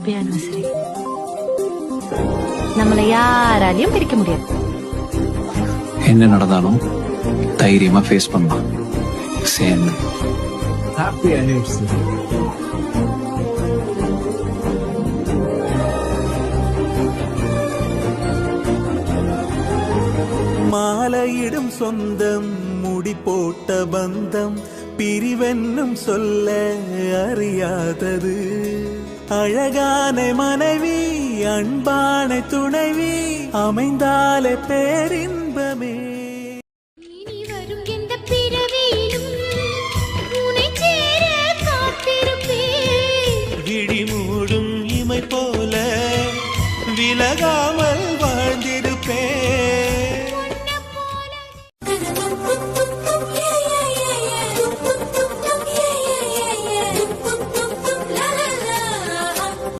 Happy anniversary. நம்மள யாராலையும் பிரிக்க முடியாது. என்ன நடந்தாலும் தைரியமா ஃபேஸ் பண்ணலாம் சேர்ந்து. Happy anniversary. மாலையிடும் சொந்தம் முடி போட்ட பந்தம் பிரிவென்னும் சொல்ல அறியாதது. அழகான மனைவி அன்பான துணைவி அமைந்தாலே பேரின்பமே. விழி மூடும் இமை போல விலகாம